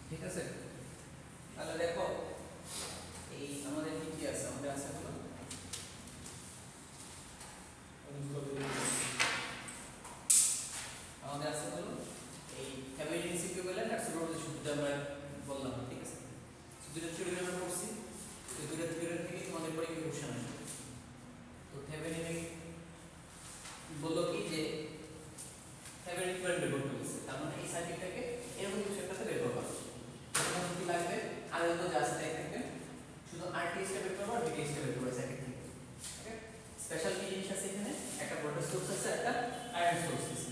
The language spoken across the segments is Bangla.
ঠিক আছে। তাহলে দেখো এই আমাদের কি আছে, আমাদের আছে হলো আমাদের আছে হলো এই থেভেনিনস ইকুইভ্যালেন্ট আর সুপারপজিশন, যেটা আমরা বললাম। ঠিক আছে, দুটো থিওরি আমরা পড়ছি, এই দুটো থিওরি থেকে তোমাদের পরীক্ষায় কোশ্চেন আসবে। তো থেভেনিন বললো কি যে থেভেনিন ইকুইভ্যালেন্ট বের করতে বলছে, তার মানে এই সার্কিটটাকে এরকম কিছু একটা বের করবা। তখন কি লাগবে, আর তো জাস্ট দেখতে শুধু আরটিএস টা বের করবা আর ভিটিএস টা বের করবা সার্কিট থেকে। ওকে, স্পেশাল কি জিনিস আছে এখানে, একটা ভোল্টেজ সোর্স আছে, একটা কারেন্ট সোর্স আছে।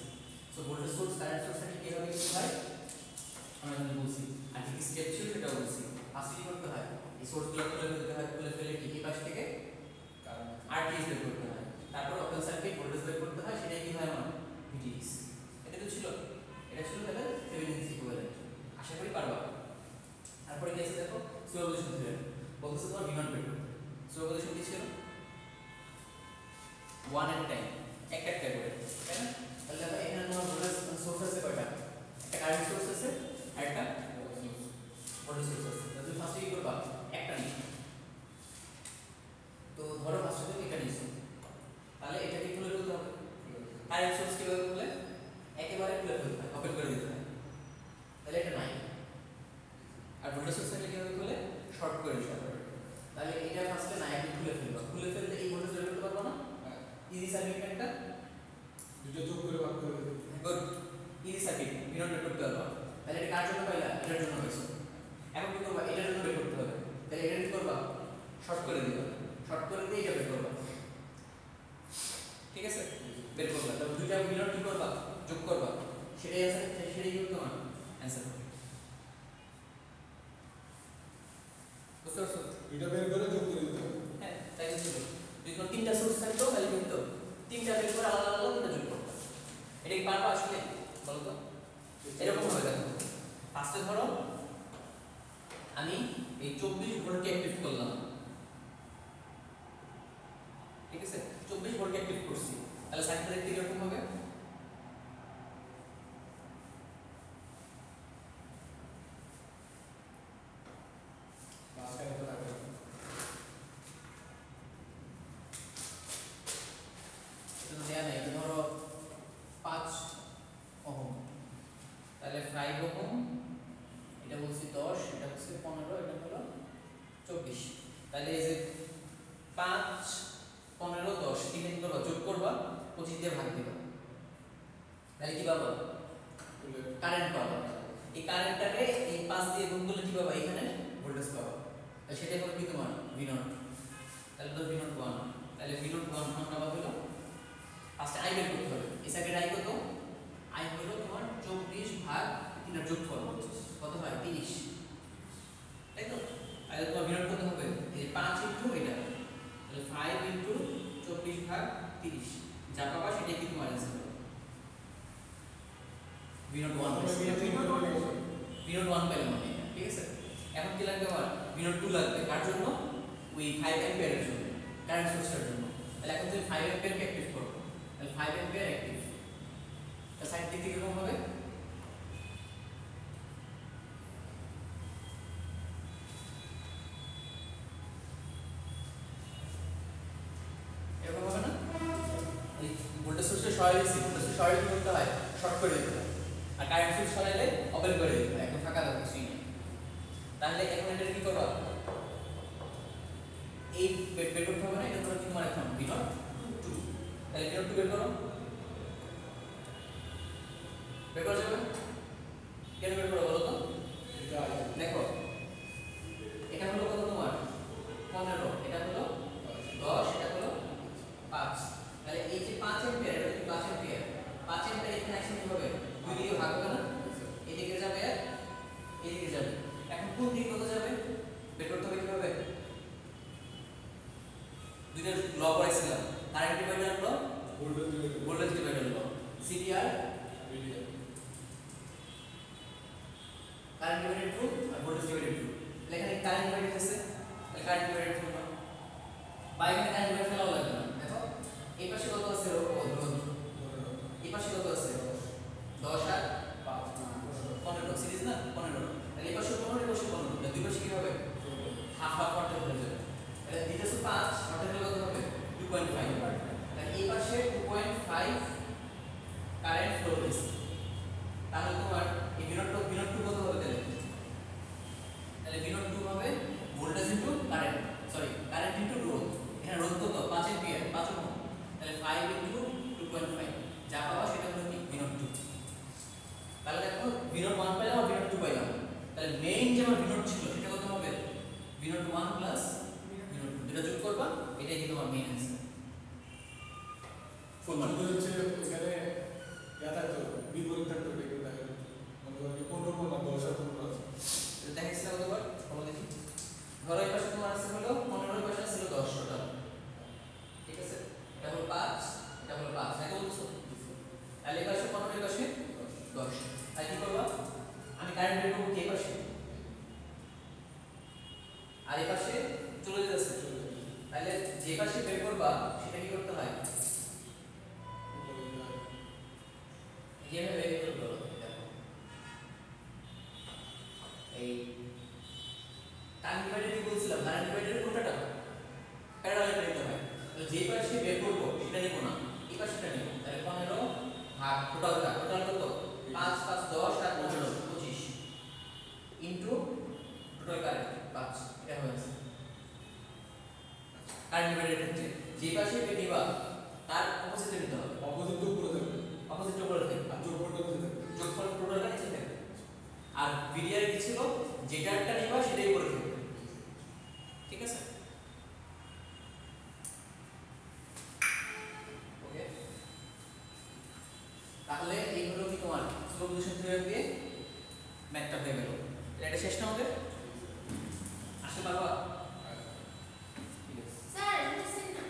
সো ভোল্টেজ সোর্স কারেন্ট সোর্সটা কিভাবে কি হয় আমরা কিন্তু বলছি, আর কি স্টেপ ছিল সেটা বলছি। ফার্স্টে কি করতে হয়, এই সোর্সগুলো খুলে ফেলতে হয়, খুলে ফেলে কি পাশ থেকে আরটিএস বের করতে হয়, তারপর ওপেন সার্কিট ভোল্টেজ বের করতে হয়, সেটাই কি হয় আমার ভিটিএস। এটা তো ছিল, এটা ছিল তাহলে থেভেনিনস ইকুইভ্যালেন্ট। আশা করি পারবা। তারপরে কি আছে দেখো, সুপারপজিশন থিওরেম বলতেছে তোমার V0 বের করতে। সুপারপজিশন কি ছিল, 1 এর টাইম একটা একটা করে, তাই না? তাহলে দেখো এখানে তোমার ভোল্টেজ সোর্স আছে কয়টা, একটা কারেন্ট সোর্স আছে আর একটা ভোল্টেজ সোর্স আছে। তাহলে তুমি ফার্স্টে কি করবা, একটা নিবে। তো ধরো ফার্স্টে তুমি এটা নিছো, তাহলে এটাকে খুলে ফেলতে হবে। কারেন্ট সোর্স কিভাবে খুলে, একেবারে খুলে ফেলতে হয়, ওপেন করে দিতে হয়, তাহলে এটা নাই। আর ভোল্টেজ সোর্সটাকে কিভাবে খুলে, শর্ট করে দিতে হবে। তাহলে এটা ফার্স্টে নাই, আমি খুলে ফেলবো, খুলে ফেলতে এই ভোল্টেজ বের করতে পারবো না। ইজি সার্কিট একটা দুটো যোগ করে ভাগ করে দেব। গুড, ইজি সার্কিট V0 বের করতে পারবো। তাহলে এটা কার জন্য পাইলা, এটার জন্য পাইছো। এখন কি করবা, এটার জন্য বের করতে হবে। তাহলে এটা কি করবা, শর্ট করে দিবা, শর্ট করে দিয়ে এটা বের করবা। ঠিক আছে, বের করবা। তাহলে দুইটা V0 কি করবা, যোগ করবা, সেটাই আছে, সেটাই কিন্তু তোমার অ্যানসার হবে। বুঝতে পারছো? এটা বের করে যোগ করে দিতে হবে। হ্যাঁ, তাই ছিল। যদি কোনো তিনটা সোর্স থাকতো তাহলে কিন্তু তিনটা বের করে আলাদা আলাদা তিনটা যোগ করতে। এটা কি পারবা আসলে, বলো তো? এরকম হবে দেখো, ফার্স্টে ধরো আমি এই 24 ভোল্টকে অ্যাক্টিভ করলাম। ঠিক আছে, 24 ভোল্টকে অ্যাক্টিভ করছি, তাহলে সার্কিটটা দেখতে কিরকম হবে, মাঝখানে তো রাখবে। এটা তো দেয়া নাই, ধরো 5 ওহম, তাহলে 5 ওহম, এটা বলছি 10, এটা হচ্ছে 15, এটা হলো 24। তাহলে এই যে 5 15 10 তিনটা কি করবা, যোগ করবা, 25 দিয়ে ভাগ দিবা, তাহলে কি পাবো, কারেন্ট পাবো। এই কারেন্টটাকে এই 5 দিয়ে গুণ করলে কি পাবো, এখানে ভোল্টেজ পাবো। তাহলে সেটাই হবে কি তোমার V0। তাহলে তো V0 1, তাহলে V0 1 আমরা হলো ফার্স্টে আই বের করতে হবে। এই সাইডে আই কত, আই হলো তোমার 24 ভাগ 3 এর যোগফল কত হয় 30, তাই তো? তাহলে তোমার V0 কত হবে, এই 5 ইনটু এটা, তাহলে 5 ইনটু 24 ভাগ 30, যা পাবা সেটাই কি তোমার অ্যানসার হবে। V0 1 V0 1 পেলে মানে, ঠিক আছে। এখন কি লাগবে আমার, V0 2 লাগবে, কার জন্য, ওই 5 অ্যাম্পিয়ারের জন্য, কারেন্ট সোর্সের জন্য। তাহলে এখন তুমি 5 অ্যাম্পিয়ারকে অ্যাক্টিভ করো, তাহলে 5 অ্যাম্পিয়ার অ্যাক্টিভ, তাহলে সাইড দিক থেকে কিরকম হবে, এরকম হবে না? এই ভোল্টেজ সোর্সে সরাই দিছি, ভোল্টেজ সোর্স সরাই করতে হয়, শর্ট করে দিতে হয়, আর কারেন্ট সোর্স সরাইলে ওপেন করে দিতে হয়, এখন ফাঁকা থাকবে কিছুই নেই। তাহলে এখন এটা কি করবা, এই বের করতে হবে না, এটা ধরো কি তোমার এখন V0 2, তাহলে V0 2 বের করো, বের করা যাবে, কেন বের করো বলো তো? এটা দেখো এটা হলো কত তোমার 15, এটা হলো 10, এটা হলো 5, তাহলে এই যে 5 অ্যাম্পিয়ার, এটা কি 5 অ্যাম্পিয়ার, 5 অ্যাম্পিয়ার এখানে আসলে কি হবে, দুই দিকে ভাগ হবে না, এদিকে যাবে আর এদিকে যাবে। এখন কোন দিকে কত যাবে বের করতে হবে কিভাবে, দুইটা ল পড়াইছিলাম, কারেন্ট ডিভাইডার ল, ভোল্টেজ ডিভাইডার ল, সিডিআর কারেন্ট ডিভাইডেড ট্রু আর ভোল্টেজ ডিভাইডেড ট্রু। এখানে কারেন্ট ডিভাইডেড আছে, তাহলে কারেন্ট ডিভাইডেড ট্রু না, বা এখানে কারেন্ট ডিভাইড ফেলাও লাগবে না। দেখো এই পাশে কত আছে, এই পাশে কত আছে, 10 আর 5 15, সিরিজ না 15, তাহলে এই পাশে 15 এই পাশে 15, তাহলে দুই পাশে কি হবে হাফ হাফ ওয়াটের হয়ে যাবে। তাহলে দিতেছে 5 ওয়াটের হলে কত হবে 2.5, তাহলে এই পাশে 2.5 কারেন্ট ফ্লো হচ্ছে। তাহলে তোমার এই V0 2 কত হবে তাহলে? তাহলে V0 2 হবে voltage into current, sorry current into রোধ। এখানে রোধ কত 5 এম্পিয়ার 5 ওহম, তাহলে 5 ইনটু 2.5 যা পাবা সেটা হলো কি V0 2। তাহলে দেখো V0 1 পেলাম আর V0 2 পেলাম, তাহলে মেইন যে আমার V0 ছিল সেটা কত হবে V0 1 প্লাস V0 2, যেটা যোগ করবা এটাই কি তোমার মেইন आंसर। ফুল মানে হচ্ছে এখানে ইয়া থাকতো বিপরীত থাকতো দেখে দেখা যাচ্ছে মনে করেন যে 15 না 10 আর 15 আছে এটা দেখাইছিলাম কতবার বলো দেখি। ধরো এই পাশে তোমার আছে হলো 15, এর পাশে ছিল 10 টোটাল, ঠিক আছে? এটা হলো 5, এটা হলো 5, এটা বলছো। তাহলে এই পাশে 15, এর পাশে 10, তাই কি করবা আমি কারেন্ট বের করব এই পাশে আর এই পাশে চলে যাচ্ছে, তাহলে যে পাশে বের করবা সেটা কি করতে হয় এইভাবে বের করতে হবে। দেখো এই টাইম ডিভাইডার কি বলছিলাম, কারেন্ট ডিভাইডারের কোনটা প্যারালাল নিতে হয়, তাহলে যে পাশে বের করব সেটা নিব না, এই পাশেটা নিব। তাহলে 15 ভাগ টোটালটা, টোটাল কত 5 5 10 আর 15 25 ইনটু টোটাল কারেন্ট 5, এটা হয়েছে কারেন্ট ডিভাইডারের ক্ষেত্রে। যে পাশে নিবা তার অপোজিটে নিতে হবে, অপোজিট তো উপরে থাকবে অপোজিট উপরে থাকবে আর যোগফলটা নিচে থাকবে, যোগফল টোটালটা নিচে থাকবে। আর ভিডিআর কি ছিল যেটারটা নিবা সেটাই উপরে থাকবে, ঠিক আছে? ওকে, তাহলে এই হলো কি তোমার সুপারপজিশন থিওরেম দিয়ে ম্যাথটা হয়ে গেল। এটা শেষ না আমাদের আসলে পারবা? ঠিক আছে স্যার বুঝছেন না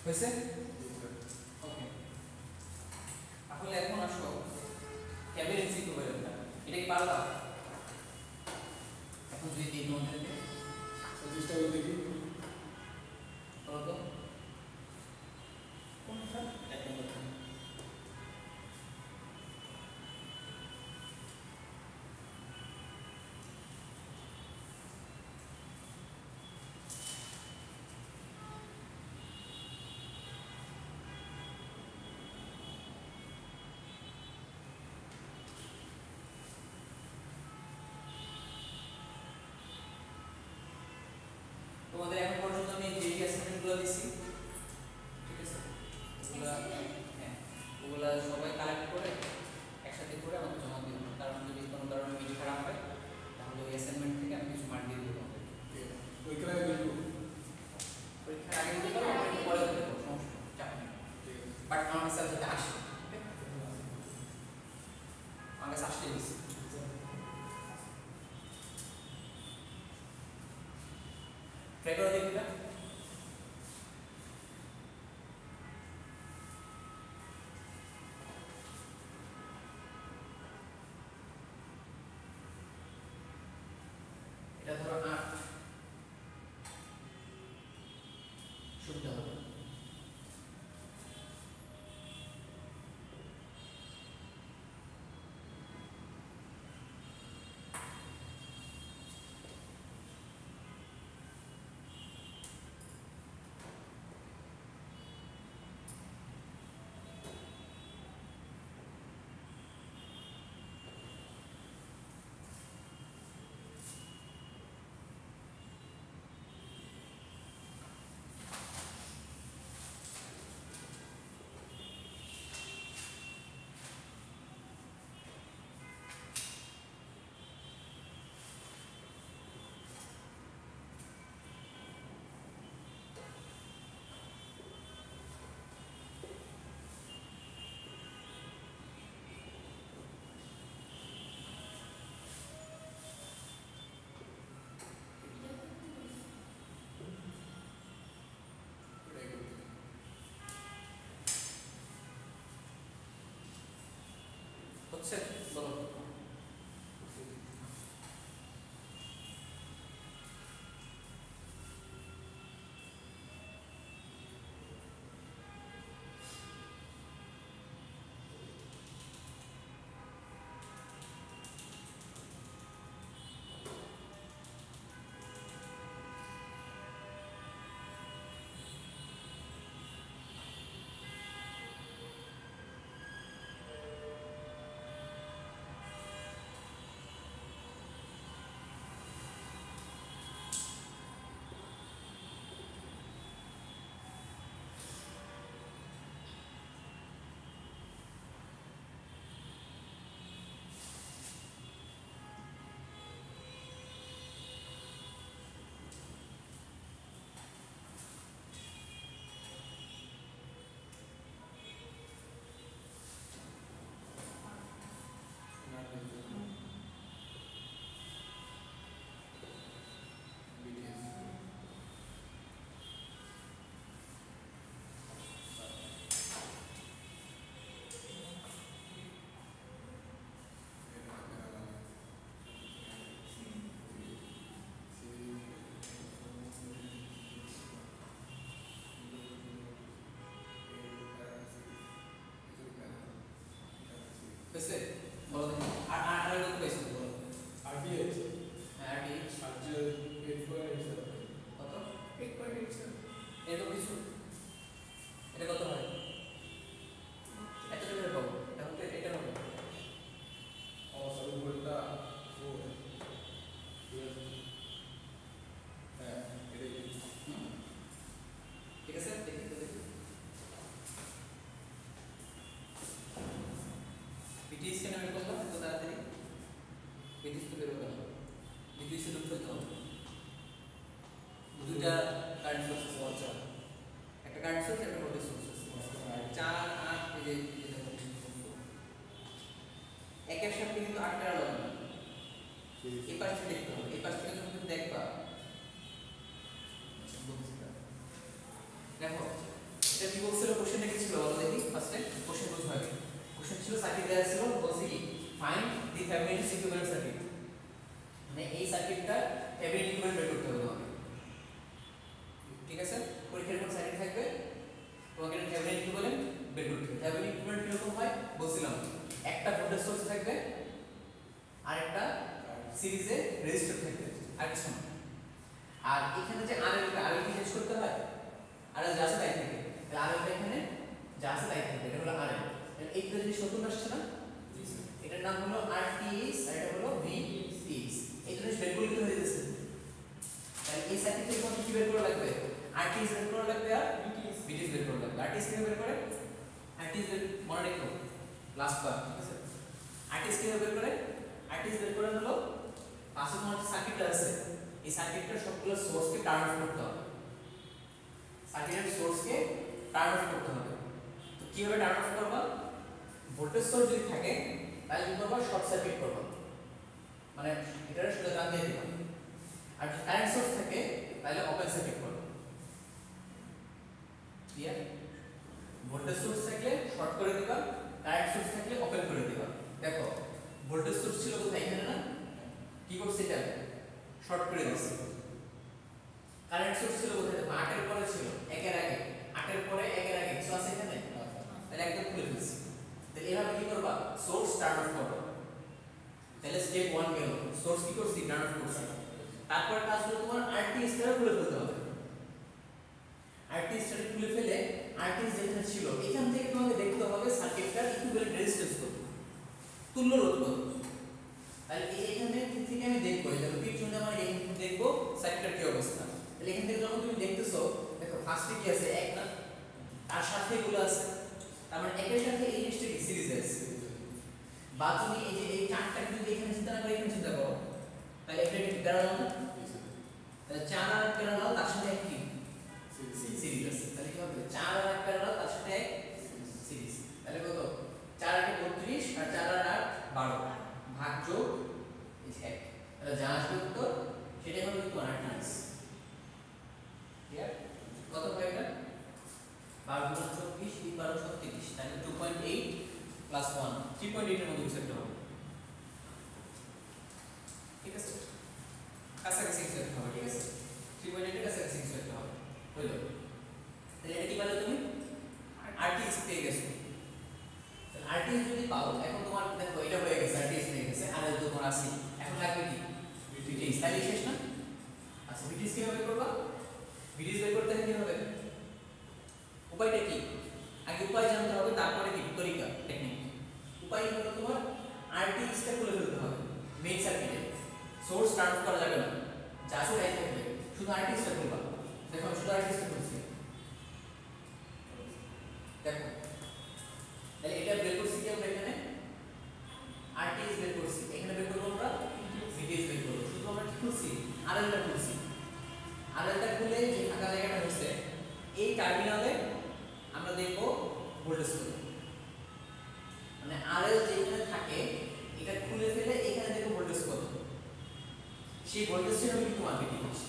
হয়েছে? ওকে, তাহলে এখন আসো ক্যাবিনেট ইকুইভ্যালেন্টটা, এটা কি পারবা? এখন যদি দিই তোমাদেরকে চেষ্টা করে দেখি বলো তো কোনটা এক নম্বর। তোমাদের এখন পর্যন্ত আমি যে অ্যাসাইনমেন্টগুলো দিছি, ঠিক আছে, ওগুলা হ্যাঁ ওগুলা সবাই কালেক্ট করে একসাথে করে আমাকে জমা দিও, কারণ যদি কোনো কারণে মিল খারাপ হয় তাহলে ওই অ্যাসাইনমেন্ট থেকে আমি কিছু মার্ক দিয়ে দেবো। ওইখানে দেখবো পরীক্ষার আগে দিতে পারো, পরীক্ষার পরে দিতে পারো, সমস্যা নেই, চাপ নেই। বাট আমার কাছে যাতে আসে, আমার কাছে আসতে দিচ্ছি। ট্রাই করে দেখবি না? এটা ধরো 8 সুবিধা হবে। হচ্ছে বলো कैसे बोलो আর আর আর কত পেয়েছো বলো RDH হ্যাঁ RDH কত 8.87 এত কিছু এটা কত হয় এত টাকা পাবো এখন তো এটা হবে সরি বলটা ও হ্যাঁ এটাই ঠিক আছে দেখি তো দেখি বিটিএস কেন বের করলাম এত তাড়াতাড়ি বিটিএস তো বের হলো বিটিএস এর লুপ ফেলতে হবে দুটা কারেন্ট সোর্স আছে একটা কারেন্ট সোর্স একটা ভোল্টেজ সোর্স আছে 4 8 এই যে দেখো একের সাথে কিন্তু 8 টা আলাদা না এই পাশে দেখতে হবে এই পাশ থেকে যখন তুমি দেখবা আচ্ছা বলছি দেখো এটা কি বলছিল কোশ্চেনে কি ছিল বলো দেখি ফার্স্টে কোশ্চেন বুঝো আগে কোশ্চেন ছিল সার্কিট দেয়া ছিল বলছে কি find the Thevenin equivalent circuit মানে এই সার্কিটটা থেভেনিন ইকুইভ্যালেন্ট বের করতে হবে তোমাকে ঠিক আছে পরীক্ষার পর সার্কিট থাকবে তোমাকে থেভেনিন ইকুইভ্যালেন্ট বের করতে হবে থেভেনিন ইকুইভ্যালেন্ট কিরকম হয় বলছিলাম একটা ভোল্টেজ সোর্স থাকবে আর একটা সিরিজে রেজিস্টর থাকবে আর কিছু না আর এখানে যে আরএল কি চেঞ্জ করতে হয় আরএল যা আছে তাই থাকে তাহলে আরএল এখানে যা আছে তাই থাকবে এটা হলো আরএল এই দুটো জিনিস নতুন আসছে না এটার নাম হলো আরটিএস আর এটা হলো ভিটিএস এই দুটো জিনিস বের করতে হয়ে যাচ্ছে তাহলে এই সার্কিট থেকে তোমাকে কি বের করা লাগবে আরটিএস বের করা লাগবে আর ভিটিএস বের করা লাগবে আরটিএস কিভাবে বের করে আরটিএস মনে রাখো লাস্ট বার ঠিক আছে আরটিএস কিভাবে বের করে আরটিএস বের করে হলো পাশে তোমার সার্কিটটা আছে এই সার্কিটটার সবগুলো সোর্সকে টার্ন অফ করতে হবে সার্কিটের সোর্সকে টার্ন অফ করতে হবে তো কিভাবে টার্ন অফ করবা ভোল্টেজ সোর্স যদি থাকে তাহলে কি করবা শর্ট সার্কিট করবা মানে এটার সোজা টান দিয়ে দিবা আর যদি কারেন্ট সোর্স থাকে তাহলে ওপেন সার্কিট করবা ক্লিয়ার ভোল্টেজ সোর্স থাকলে শর্ট করে দিবা কারেন্ট সোর্স থাকলে ওপেন করে দিবা দেখো ভোল্টেজ সোর্স ছিল কোথায় এখানে না কি করছে এটা শর্ট করে দিয়েছে কারেন্ট সোর্স ছিল কোথায় 8 এর পরে ছিল 1 এর আগে 8 এর পরে 1 এর আগে কিছু আছে এখানে তাহলে একদম খুলে ফেলছি তাহলে এভাবে কি করবা সোর্স টার্ন অফ করবা তাহলে স্টেপ 1 গেল সোর্স কি করছি টার্ন অফ করছি তারপর কাজ হলো তোমার আরটিএস টা খুলে ফেলতে হবে আরটিএস টা খুলে ফেলে আরটিএস যেখানে ছিল এখান থেকে তোমাকে দেখতে হবে সার্কিটটার ইকুইভ্যালেন্ট রেজিস্ট্যান্স কত তুল্য রোধ কত তাহলে এইখানে থেকে আমি দেখবো এই দেখো পিছনে আমার এখানে দেখবো সার্কিটের কি অবস্থা তাহলে এখান থেকে যখন তুমি দেখতেছো দেখো ফার্স্টে কি আছে এক না তার সাথে এগুলো আছে তার মানে একের সাথে এই জিনিসটা কি সিরিজে আছে বা তুমি এই যে এই চারটা যদি এখানে চিন্তা না করে এখানে চিন্তা করো তাহলে এটা কি প্যারালাল না তাহলে 4 আর 1 প্যারালাল তার সাথে এক কি সিরিজ আছে তাহলে কি হবে 4 আর 1 প্যারালাল তার সাথে এক সিরিজ তাহলে কত 4 আর 32 আর 4 আর 8 12 ভাগ যোগ এই যে 1 তাহলে যা আসবে উত্তর সেটাই হবে তোমার আরটিএস ক্লিয়ার কত হয় এটা 12 গুণ 24 3 12 36 তাহলে 2.8 প্লাস 1 3.8 এর মধ্যে কিছু একটা হবে হলো। তাহলে এটা কি পেলে তুমি আরটিএস পেয়ে গেছো। তাহলে আরটিএস যদি পাও, এখন তোমার দেখো এটা হয়ে গেছে, আরটিএস পেয়ে গেছে, আর তো তোমার আছে এখন লাগবে কি ভিটিএস। তাহলে শেষ না? আচ্ছা ভিটিএস কিভাবে করবা? ভিটিএস বের করতে কি হবে? উপায়টা কি? আগে উপায় জানতে হবে, তারপরে কি তরিকা টেকনিক। উপায় হলো তোমার আরটিএস টা খুলে ফেলতে হবে মেইন সার্কিটে। সোর্স টার্ন অফ করা যাবে না, যা আছে তাই থাকবে, শুধু আরটিএস টা খুলবা। দেখো আমি শুধু আরটিএস টা খুলছি, দেখো তাহলে এটা বের করছি কি আমরা এখানে আরটিএস বের করছি, এখানে বের করব আমরা ভিটিএস বের করব। শুধু আমরা কি খুলছি আরএল টা খুলছি। আরএল টা খুলে যে ফাঁকা জায়গাটা হচ্ছে এই টার্মিনালে আমরা দেখব ভোল্টেজ কত, মানে আরএল যেখানে থাকে এটা খুলে ফেলে এখানে দেখব ভোল্টেজ কত, সেই ভোল্টেজটা আমি কিন্তু মান ভিটিএস।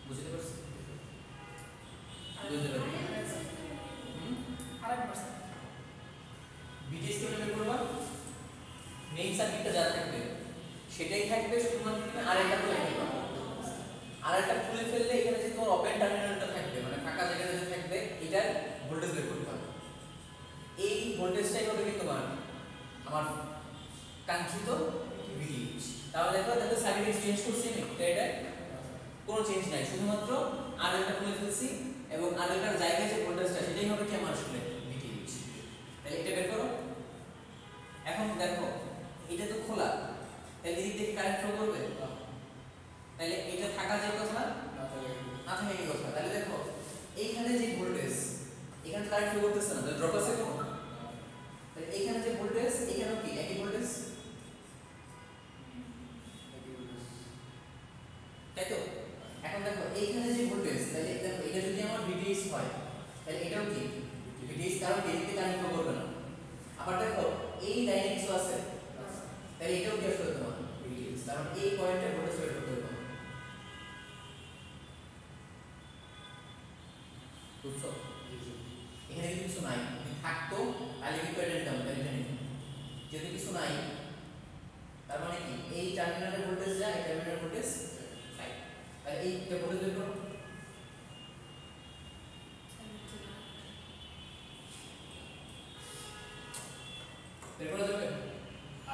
বুঝতে পারছো? বুঝতে পারছো? ভিটিএস কে বের করবা, মেইন সার্কিটটা যা থাকবে সেটাই থাকবে, শুধুমাত্র তুমি আরএলটা খুলে ফেলবা। আরএলটা খুলে ফেললে এখানে যে তোমার ওপেন টার্মিনালটা থাকবে, মানে ফাঁকা জায়গাটা যে থাকবে, এটার ভোল্টেজ বের করতে হবে। এই ভোল্টেজটাই হবে কি তোমার আমার কাঙ্ক্ষিত ভিটিএস। তাহলে দেখো যাতে সার্কিট চেঞ্জ করছি না, এটা কোনো চেঞ্জ নাই, শুধুমাত্র আরএলটা খুলে ফেলছি এবং আরএলটার জায়গায় যে ভোল্টেজটা সেটাই হবে কি আমার আসলে ভিটিএস। তাহলে এটা বের করো। এখন দেখো এটা তো খোলা, তাহলে এদিক থেকে কারেন্ট ফ্লো করবে, তাহলে এটা থাকা যে কথা না থাকে এই কথা। তাহলে দেখো এইখানে যে ভোল্টেজ, এখানে কারেন্ট ফ্লো করতেছে না, তাহলে ড্রপ আছে কোনো, তাহলে এইখানে যে ভোল্টেজ এখানেও কি একই ভোল্টেজ, তাই তো? এখন দেখো এইখানে যে ভোল্টেজ, তাহলে দেখো এটা যদি আমার ভিটিএস হয় তাহলে এটাও কি ভিটিএস, কারণ এদিকে কারেন্ট ফ্লো করবে না। আবার দেখো এই লাইনে কিছু আছে, তাহলে এটাও কি আসলে তোমার ভিটিএস, কারণ এই পয়েন্টে ভোল্টেজ বের করতে হবে। বুঝছো? এখানে কিছু নাই, যদি থাকতো তাহলে কিন্তু এটা নিতাম, তাহলে এটা নিতাম। যদি কিছু নাই তার মানে কি এই টার্মিনালের ভোল্টেজ যা, এই টার্মিনালের ভোল্টেজ তাই। তাহলে এইটা ভোল্টেজ বের করো। বের করা যাবে?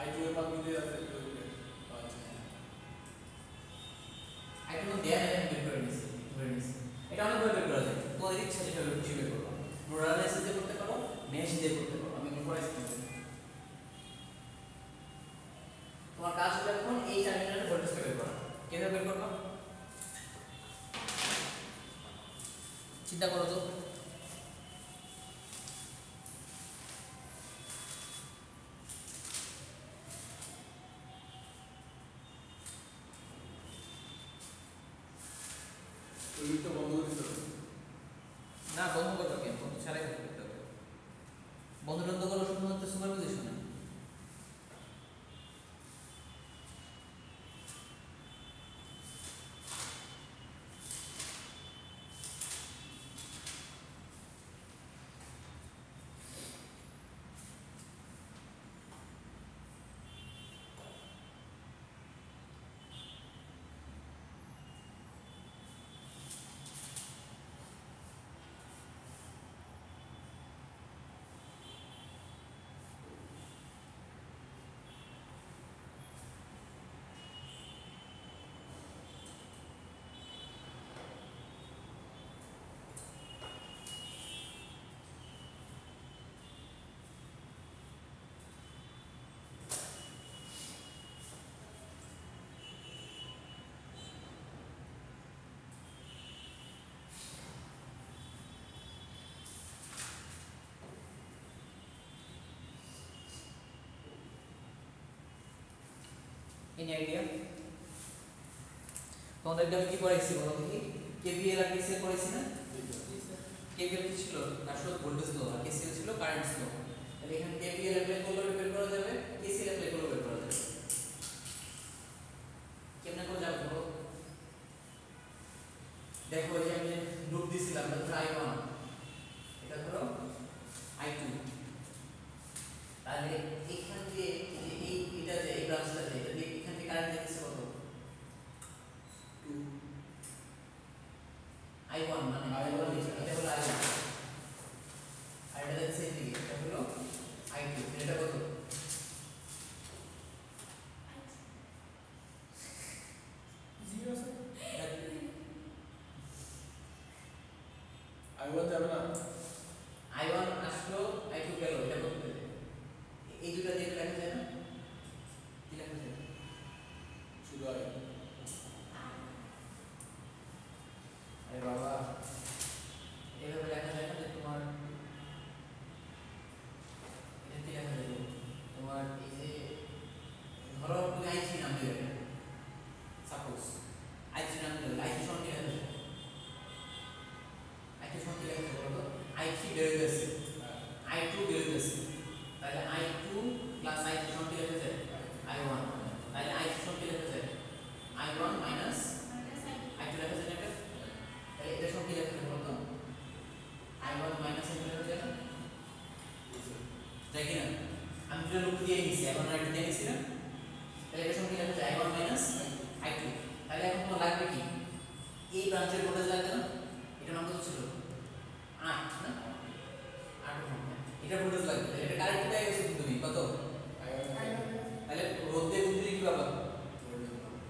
I2 এর মান দিতে যাচ্ছে আইটা তো দেয়া নেই, বের করে নিছি, ধরে নিছি। এটা অনেকভাবে বের করা যায়, তোমাদের ইচ্ছা যেভাবে খুশি বের করবা। নোডাল অ্যানালাইসিস দিয়ে করতে পারো, মেশ দিয়ে করতে পারো, আমি এগুলো পড়াইছি। তোমার কাজ হলো এখন এই টার্মিনালের ভোল্টেজটা বের করা। কিভাবে বের করবা চিন্তা করো তো। ওইটা বন্ধ করে দিতে হবে। না বন্ধ করবে কেন, বন্ধ ছাড়াই করতে হবে। বন্ধ বন্ধ করো শুধুমাত্র সুপারপজিশনে। Any idea? তোমাদেরকে আমি কি পড়াইছি বলো দেখি? কেভিএল আর কেসিএল পড়াইছি না? কেভিএল কি ছিল? আসলে ভোল্টেজ লো, আর কেসিএল ছিল কারেন্ট লো। তাহলে এখানে কেভিএল অ্যাপ্লাই করলে বের করা যাবে, কেসিএল অ্যাপ্লাই করলে বের করা যাবে। কেমনে করে যাবে বলো? দেখো এই যে আমি লুপ দিছিলাম, ধরো I1, এটা ধরো I2, তাহলে এখান দিয়ে এই এটা যে এই ব্রাঞ্চটা যে এটা দিয়ে এখান থেকে কারেন্ট যাচ্ছে কত? 2। I1 যাবে না I1 আসলো I2 গেল, এটা করতে হবে। এই দুটো দিয়ে লেখা যায় না? কি লেখা যায়? শুধু I আরে বাবা, এইভাবে লেখা যায় না যে তোমার এটা কি লেখা যায়? তোমার এই যে ধরো তুমি I3 নাম দিলে, সাপোজ I3 নাম দিলে, I3 সমান কি লেখা যায়? I3 সমান কি লেখা যায় বলো তো? I3 বের হয়ে গেছে, I2 বের হয়ে গেছে, তাহলে I2 প্লাস I3 সমান কি লেখা যায়? I1। তাহলে I3 সমান কি লেখা যায়? I1 মাইনাস I2 লেখা যায় না এটা? তাহলে এটা সমান কি লেখা যায় বলো তো? I1 মাইনাস I2 লেখা যায় না? তাই কি না? আমি দুটো লুপ দিয়ে নিছি, এখন I2 দিয়ে নিছি না? তাহলে এটা সমান কি লেখা যায়? I1 minus I2। তাহলে এখন তোমার লাগবে কি? এই ব্রাঞ্চের ভোল্টেজ লাগবে না? এটা নাম কত ছিল? 8 না? 8 এটা ভোল্টেজ লাগবে। তাহলে এটা কারেন্ট পেয়ে গেছো তুমি কত? তাহলে রোধ দিয়ে গুণ দিলে কি পাবা?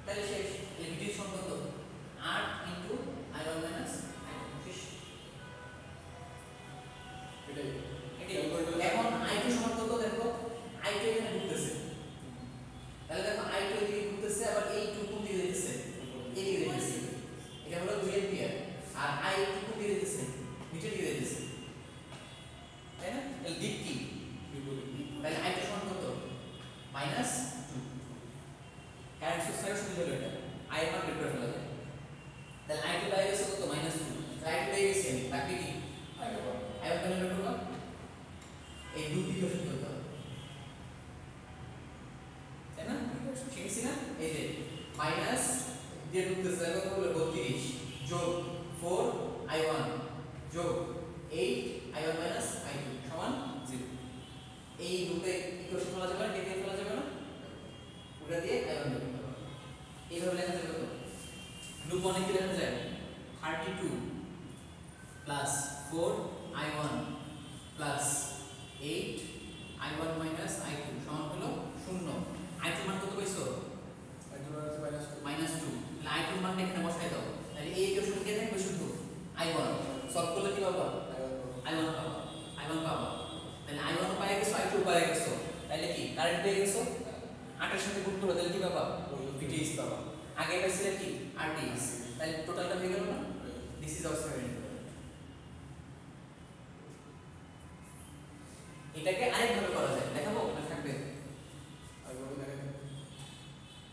তাহলে শেষ। ভিডিও সমান কত? 8 ইনটু I1 মাইনাস শেষ। এটাই এখন I2 সমান কত দেখো? I2 এখানে ঢুকতেছে, তাহলে দেখো I2 এদিকে ঢুকতেছে, আবার এই 2 কোণ দিকে যাচ্ছে, এদিকে যাচ্ছে, এটা হলো 2 এম্পিয়ার। আর I2 কোণ দিকে যাচ্ছে, নিচের দিকে যাচ্ছে, তাই না? তাহলে দিক কি? তাহলে I2 সমান কত? মাইনাস 2। কারেন্ট সোর্স এর সুবিধা হলো এটা, I এর মান বের করে ফেলা যায়। তাহলে I2 পেয়ে গেছে কত? মাইনাস 2। তাহলে I2 পেয়ে গেছি আমি, বাকি কি? I1 কেন বের করলাম? এই লুপ ইকুয়েশন করতে হবে, তাই না? শিখেছি না? এই যে মাইনাস দিয়ে ঢুকতেছে কত হলো? 32 যোগ 4 I1 যোগ 8 I1 মাইনাস I2 সমান 0। এই লুপে ইকুয়েশন ফেলা যাবে না, কেটে ফেলা যাবে না, ওটা দিয়ে I1 বের করতে হবে। এইভাবে লেখা যাবে কত? লুপ 1 এ কি লেখা যায়? 32 plus 4 I1 plus 8 I1 minus I2 সমান হলো 0। I2 মান কত পাইছো? মাইনাস 2। তাহলে I2 মান এখানে বসাই দাও, তাহলে এই ইকুয়েশন কে থাকবে? শুধু I1। সলভ করলে কি পাবা? I1 পাবা, I1 পাবা। তাহলে I1 পাই গেছো, I2 পাই গেছো, তাহলে কি কারেন্ট পেয়ে গেছো? 8 এর সাথে গুণ করো, তাহলে কি পাবা? VTH পাবা। আগে পাইছিলে কি? RTH। তাহলে টোটালটা হয়ে গেল না? This is also very important. এটাকে আরেকভাবে করা যায়, দেখাবো না থাকবে?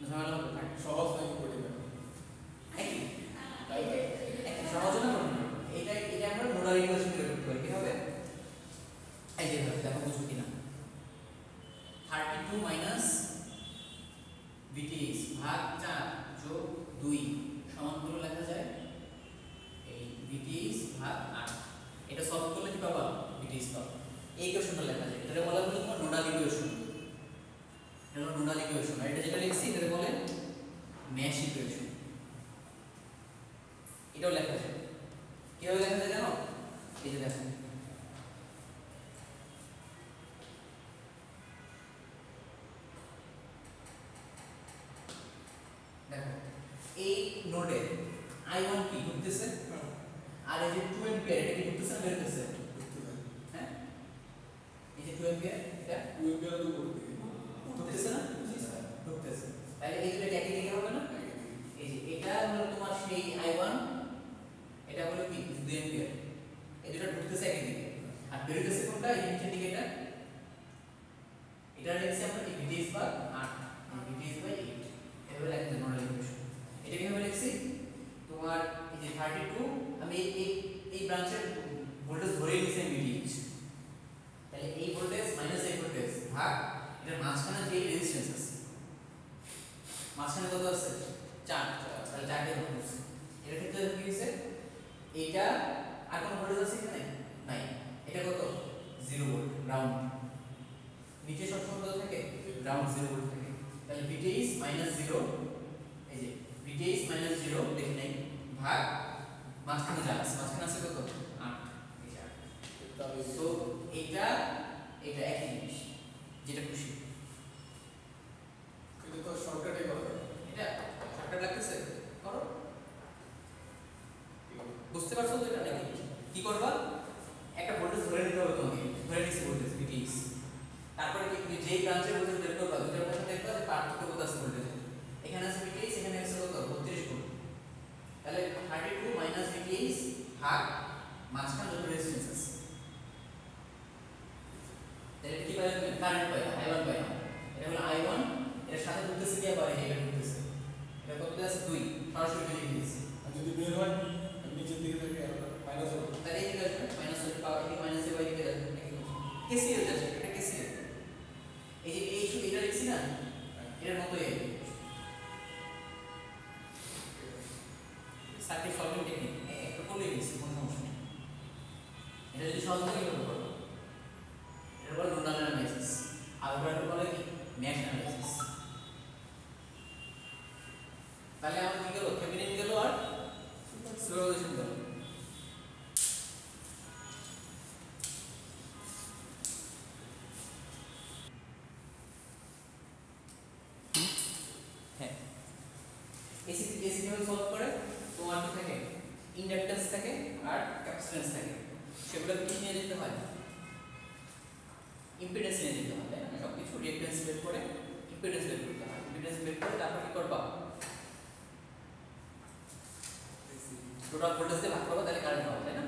ঝামেলা হবে, থাক। সহজ নাকি কঠিন? একই সহজ না কঠিন? এটা আমরা নোডাল ইকুয়েশন করে করতে পারি। কি হবে? এই যে ভাবে দেখো, বুঝছো কিনা? 32 মাইনাস VTH ভাগ 4 যোগ 2 সমান হলো লেখা যায় এই VTH ভাগ 8। এটা সলভ করলে কি পাবা? VTH পাবা। এই ইকুয়েশনটা লেখা যায়, এটাকে বলা হলো তোমার নোডাল ইকুয়েশন। এটা হলো নোডাল ইকুয়েশন, আর এটা যেটা লিখছি এটাকে বলে মেশ ইকুয়েশন। এটাও লেখা যায়। কিভাবে লেখা যায় জানো? এই যে দেখো, দেখো এই নোডে I1 কি ঢুকতেছে, আর এই যে 2 এম্পিয়ার এটা কি ঢুকতেছে না বের হতেছে? হ্যাঁ, এই যে 2 এম্পিয়ার এটা ঢুকতেছে না? ঢুকতেছে। তাহলে এই দুটো একই দিকে হবে না? এই যে এটা হলো তোমার সেই I1, এটা হলো কি 2 এম্পিয়ার, এই দুটো ঢুকতেছে একই দিকে, আর বের হতেছে কোনটা? এই নিচের দিকে এটা। এটা লিখছি আমরা কি? VTH ভাগ 8, VTH বাই 8। এভাবে লেখা যায় নোডাল ইকুয়েশন। এটা কিভাবে লিখছি? তোমার এই যে 32, আমি এই ব্রাঞ্চের ভোল্টেজ ধরেই নিছি VTH, তাহলে এই ভোল্টেজ মাইনাস এই ভোল্টেজ ভাগ এটার মাঝখানে যে রেজিস্ট্যান্স আছে, মাঝখানে কত আছে? 4, তাহলে 4 দিয়ে ভাগ করছি। এটা ক্ষেত্রে কি হইছে? এইটা আর কোন ভোল্টেজ আছে এখানে? নাই। এটা কত? 0 ভোল্ট, গ্রাউন্ড। নিচে সব সময় কত থাকে? গ্রাউন্ড 0 ভোল্ট থাকে। তাহলে VTH মাইনাস 0, এই যে VTH মাইনাস 0 লিখে নেই, ভাগ মাঝখানে যা আছে, মাঝখানে আছে কত? 8। এই যে 8। সো এটা একই জিনিস, যেটা খুশি। এটা তো শর্টকাটে করা। এটা শর্টকাট লাগতেছে, করো। বুঝতে পারছো তো? এটা নাকি কি করবা? যেই ব্রাঞ্চের ভোল্টেজ বের করবা দুটোর মধ্যে দেখবা যে পার্থক্য কত আছে ভোল্টেজ এখানে আছে VTH এখানে আছে কত 32 ভোল্ট তাহলে 32 মাইনাস VTH ভাগ মাঝখানে যত রেজিস্ট্যান্স আছে তাহলে কি পাই কারেন্ট পাই I1 পাই এটা হলো I1 এর সাথে ঢুকতেছে কি আবার এটা ঢুকতেছে এটা কত আছে 2 সরাসরি লিখে দিয়েছি আর যদি বের হয় নিচের দিকে থাকে মাইনাস হবে তাহলে এই দিকে আসবে মাইনাস হবে পাওয়ার এই মাইনাস এর বাইরে দিকে আসবে কেসিএল যাচ্ছে এটা কেসিএল এই যে এই শুধু এটা লিখছি না এর মতই সার্কিট সলভিং টেকনিক একটা করলেই গেছি কোনো সমস্যা নেই এটা যদি সহজ হয় কিভাবে করবো এটা বলে নোডাল অ্যানালাইসিস আর ওটা বলে কি মেশ অ্যানালাইসিস তাহলে আমরা কি গেল থেভেনিন গেল আর সুপারপজিশন গেল হ্যাঁ এসি কিভাবে সলভ করে তোমার কি থাকে ইন্ডাক্ট্যান্স থাকে আর ক্যাপাসিট্যান্স থাকে সেগুলো কি নিয়ে যেতে হয় ইম্পিডেন্স নিয়ে যেতে হয় তাই না সবকিছু রিঅ্যাক্ট্যান্স বের করে ইম্পিডেন্স বের করতে হয় ইম্পিডেন্স বের করে তারপর কি করবা টোটাল ভোল্টেজ দিয়ে ভাগ করবা তাহলে কারেন্ট পাবা তাই না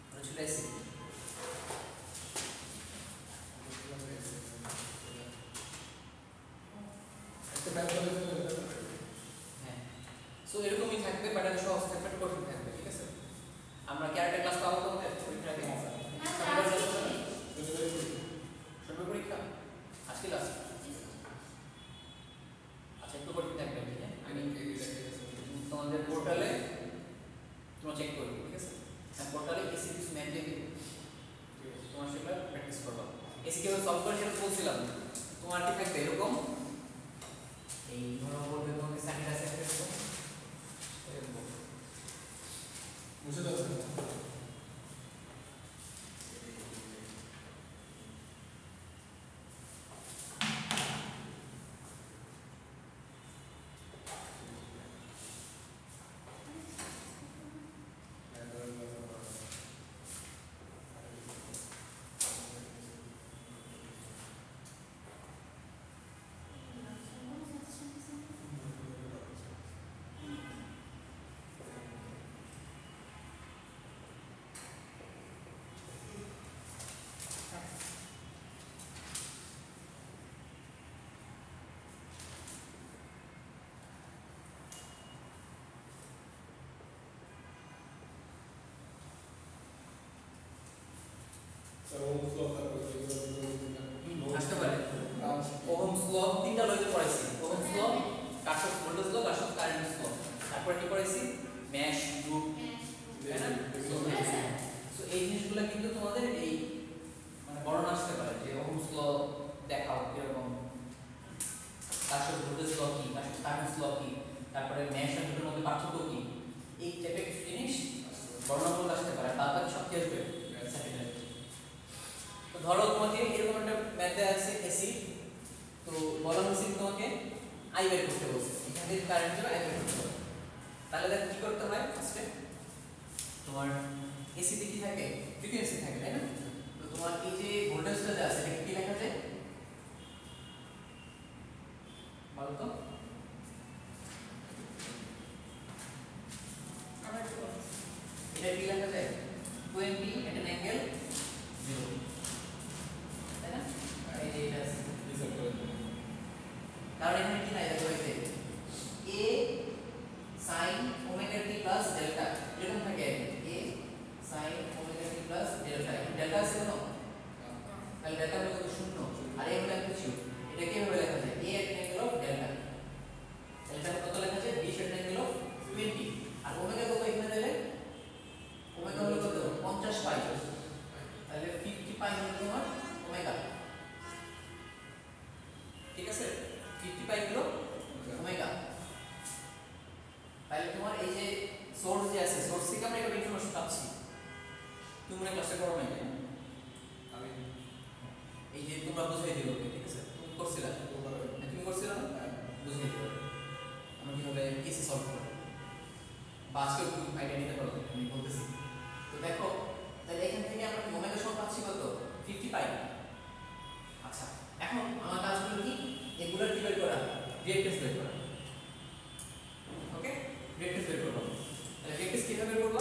এটা ছিল এসি একটা ব্যাক করে হ্যাঁ সো এরকমই থাকবে বাট এটা সহজ থাকবে কঠিন থাকবে ঠিক আছে আমরা ক্যারেক্টার ক্লাস পাবো তোমাদের পরীক্ষাতে শনিবার পরীক্ষা আজকে লাস্ট আচ্ছা একটু কঠিন থাকবে ঠিক আছে আমি তোমাদের পোর্টালে তোমরা চেক করবে ঠিক আছে পোর্টালে এসি কিছু ম্যাথ দিয়ে দেবো তোমার সেটা প্র্যাকটিস করবা এসি কিভাবে সলভ করে সেটা বলছিলাম তোমার কি থাকবে এরকম এই ধরো বলবে তোমাকে সার্কিট আছে এরকম বুঝে যাচ্ছে আসতে পারে ওহমস ল তিনটা লইতে পড়াইছি Ohm's law কার্শফ voltage law কার্শফ current law তারপর কি পড়াইছি মেশ লুপ তাই না সো এই জিনিসগুলো কিন্তু তোমাদের এই মানে বর্ণনা আসতে পারে যে ওহমস ল দেখাও এরকম কার্শফ ভোল্টেজ ল কি কার্শফ কারেন্ট ল কি তারপরে মেশ আর লুপের মধ্যে পার্থক্য কি এই টাইপের কিছু জিনিস বর্ণনা করতে আসতে পারে বারবার সব কি আসবে তো ধরো তোমাকে এরকম একটা ম্যাথ আছে এসি তো বলা হয়েছে তোমাকে আই বের করতে বলছে এখান থেকে কারেন্ট যাবে আই বের করতে হবে তাহলে দেখো কি করতে হয় ফার্স্টে তোমার এসিতে কি থাকে ফ্রিকোয়েন্সি থাকে তাই না তো তোমার এই যে ভোল্টেজটা যে আছে এটাকে কি লেখা যায় বলো তো এটা কি লেখা যায় 20 at an angle 0 তাই না এই যে এটা আছে কারণ এখানে কি নাই দেখো এই যে a sin omega t plus delta এরকম থাকে a sin omega t plus delta delta আছে কেন তাহলে delta হলো কত শূন্য আর a হলো একটা ছিল এটা কিভাবে লেখা যায় a at an angle of delta তাহলে এটা কত লেখা যায় b at an angle of 20 R omega কত এখানে দিলে ওমেগা হলো কত 50 পাই তাহলে 50 পাই হলো তোমার ওমেগা ঠিক আছে 50 পাই হলো ওমেগা তাহলে তোমার এই যে সোর্স যে আছে সোর্স থেকে আমরা একটা ইনফরমেশন পাচ্ছি তুমি মনে ক্লাসে করো না আমি এই যে তোমরা বুঝাই দিও ঠিক আছে তুমি করছিলা তুমি করছিলা না বুঝাই দিও আমরা কিভাবে এসি সলভ করব বাসকে একটু আইডিয়া নিতে পারো আমি বলতেছি তো দেখো তাহলে এখান থেকে আমরা ওমেগা সমান পাচ্ছি কত 50 পাই আচ্ছা এখন আমার কাজ হলো কি এগুলোর কি বের করা, রিঅ্যাকট্যান্স বের করা। ওকে, রিঅ্যাকট্যান্স বের করব। তাহলে রিঅ্যাকট্যান্স কিভাবে বের করব?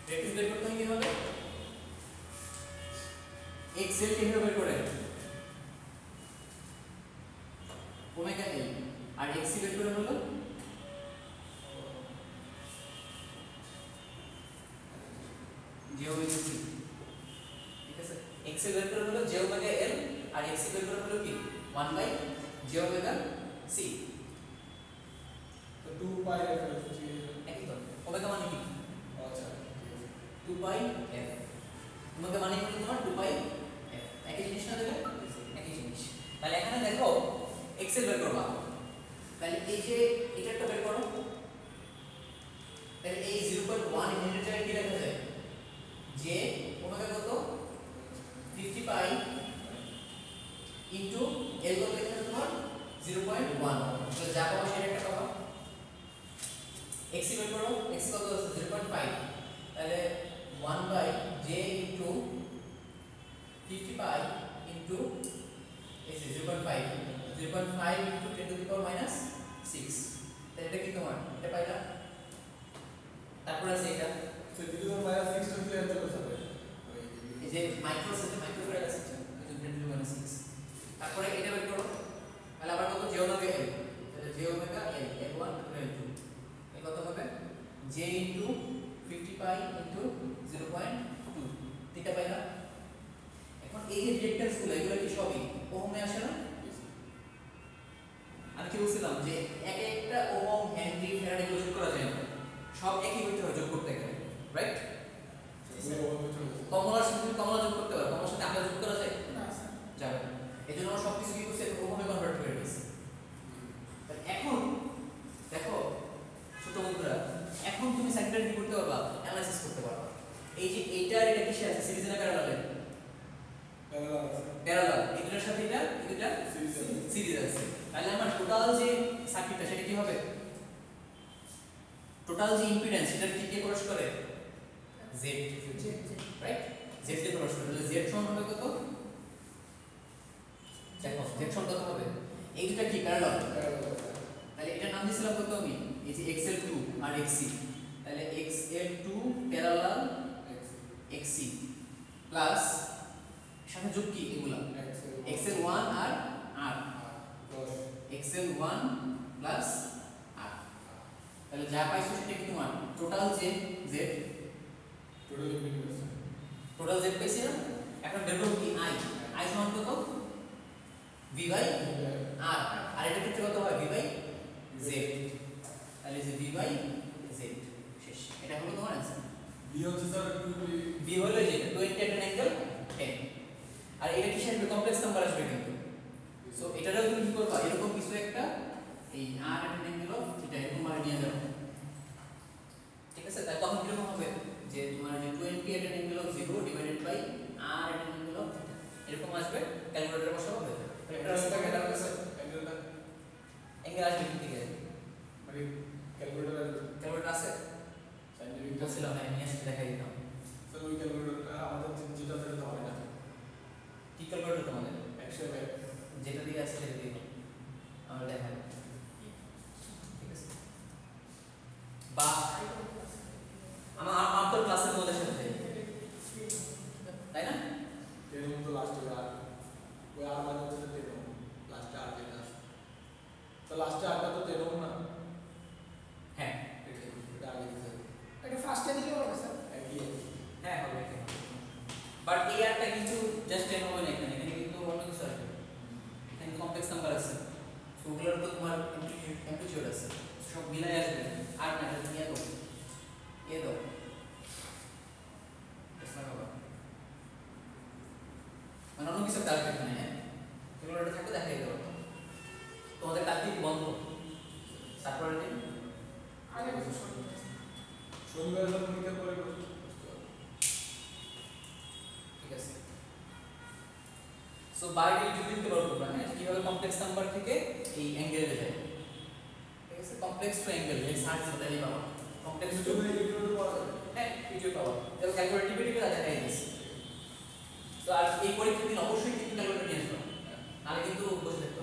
রিঅ্যাকট্যান্স বের করতে কি হবে? এক্সেল কিভাবে বের করে? ওমেগা এল, আর এক্সি বের করে হলো জে ওমেগা সি। ঠিক আছে, এক্সেল বের করে হলো জে ওমেগা এল, আর এক্সি বের করে হলো কি 1 বাই জে ওমেগা সি। তো 2 পাই এফ হচ্ছে একই তো, ওমেগা মানে কি? আচ্ছা 2 পাই এফ, ওমেগা মানে হলো তোমার 2 পাই এফ। একই জিনিস না দেবে? একই জিনিস। তাহলে এখানে দেখো এক্সেল বের করবা, তাহলে এই যে এটা বের করো, তাহলে এই 0.1 ইউনিটের জায়গায় কি লেখা যায়? যে ওমেগা কত 50 পাই ইনটু এল কত এখানে তোমার 0.1, তাহলে যা পাবো সেটা একটা পাবো। এক্স বের করো, এক্স কত আছে 0.5, তাহলে 1 by J into 50 pi into এই 0.5 into 10 to the power minus 6, তাহলে এটা কি তোমার? এটা পাইলা। তারপর আছে এটা তো দিলে তো মাইনাস 6 তো ক্লিয়ার চলে যাবে। এই যে মাইক্রোফ্যারাড আছে এই যে 10 টু মাইনাস 6। তারপরে এটা বের করো, তাহলে আবার কত জে ওমেগা এল, তাহলে জে ওমেগা এল L1 L2 এই কত হবে j ইনটু 50 পাই ইনটু 0.2, এটা পাইলা। এখন এই যে রিঅ্যাকট্যান্স গুলো এগুলো কি সবই ওহমে আসে না? আমি কি বলছিলাম যে এক একটা ওহম হেনরি ফ্যারাড এগুলো যোগ করা যায় না, সব একই হইতে হয় যোগ করতে গেলে, রাইট? কমলার সাথে কমলা যোগ করতে পারো, কমলার সাথে আমরা যোগ করা যায় না, যাবে না। এজন্য আমরা সবকিছু কি করছি ওহমে কনভার্ট করে দিয়েছি। এখন দেখো ছোট বন্ধুরা, এখন তুমি সার্কিটটা কি করতে পারবা? অ্যানালাইসিস করতে পারবা। এই যে এইটা এটা কিসে আছে? সিরিজে না প্যারালালে? প্যারালাল। এটার সাথে এটা সিরিজ আছে। তাহলে আমার টোটাল যে সার্কিটটা সেটা কি হবে? টোটাল যে ইম্পিডেন্স সেটা কি প্রকাশ করে? Z, right? Z দিয়ে প্রকাশ করে। তাহলে Z সমান হবে কত? দেখো Z সমান কত হবে? এই দুটো কি প্যারালাল? তাহলে এটার নাম দিয়েছিলাম কত আমি? এই যে XL2 আর XC, তাহলে XL2 প্যারালাল XC প্লাস সাথে যোগ কি এগুলা XL1 আর R, XL1 প্লাস R, তাহলে যা পাইছো সেটা কি তোমার টোটাল যে Z, টোটাল Z পাইছি না? এখন বের করব কি I সমান কত? V বাই R, আর এটা ক্ষেত্রে কত হয়? V বাই Z, তাহলে যে V বাই Z শেষ। এটা হলো তোমার आंसर। V হচ্ছে স্যার V হলো যে 20 at an angle 10, আর এটা কি আসবে? কমপ্লেক্স নাম্বার আসবে কিন্তু। সো এটারও তুমি কি করবা? এরকম কিছু একটা এই r at an angle of theta এরকম মানে নিয়ে যাবে, ঠিক আছে? তাই তখন কি রকম হবে যে তোমার যে 20 at an angle of 0 divided by r at an angle of theta এরকম আসবে। ক্যালকুলেটরে বসাবো হয়ে যাবে। এটা রাস্তা কেটে আছে অ্যাঙ্গেল আসবে কি থেকে? মানে ক্যালকুলেটর আছে সাইন্টিফিক বলছিলাম না, নিয়ে আসতে দেখাই দিতাম। স্যার ওই ক্যালকুলেটরটা আমাদের যেটা সেটা হয় না। কি ক্যালকুলেটর তোমাদের? এক্সেল যেটা দিয়ে আছে সেটা দিয়ে আমরা দেখাই, ঠিক আছে? বা আমার তো ক্লাসের মধ্যে সাথে তাই না? এর মধ্যে লাস্টে আর ওই আর মানে হচ্ছে 10 লাস্টে আর যেটা আছে তো লাস্টে আরটা তো 10 না। হ্যাঁ এটা আগে দিতে হবে। এটা ফার্স্টে দিলে হবে স্যার? একই হ্যাঁ হবে, বাট এই আরটা কিন্তু জাস্ট 10 হবে না, এখানে কিন্তু অন্য কিছু আসবে। এখানে কমপ্লেক্স নাম্বার আছে, সো ওগুলোর তো তোমার অ্যামপ্লিটিউড আছে, সব মিলাই আসবে। আর না এটা নিয়ে দাও, এ দাও এসা বাবা, মানে অন্য কিছু আসবে এখানে। হ্যাঁ এগুলো এটা থাকলে দেখাই দেবো তোমাদের। কালকে বন্ধ, তারপরে দিন আগে বছর শনিবার পরীক্ষা পরে ঠিক আছে। সো বাইরে যদি দিতে পারো তোমরা, হ্যাঁ কিভাবে কমপ্লেক্স নাম্বার থেকে এই অ্যাঙ্গেলে যায়। আছে কমপ্লেক্স ট্রায়াঙ্গেল এই সার্চ তাহলে পাওয়া কমপ্লেক্স টু ইউটিউবে পাওয়া যাবে। হ্যাঁ ভিডিও পাওয়া তাহলে ক্যালকুলেটিভিটি দেখা দিয়েছে তো আর এই পরীক্ষার দিন অবশ্যই কিন্তু ক্যালকুলেটর নিয়ে আসবে নাহলে কিন্তু বসে থাকতে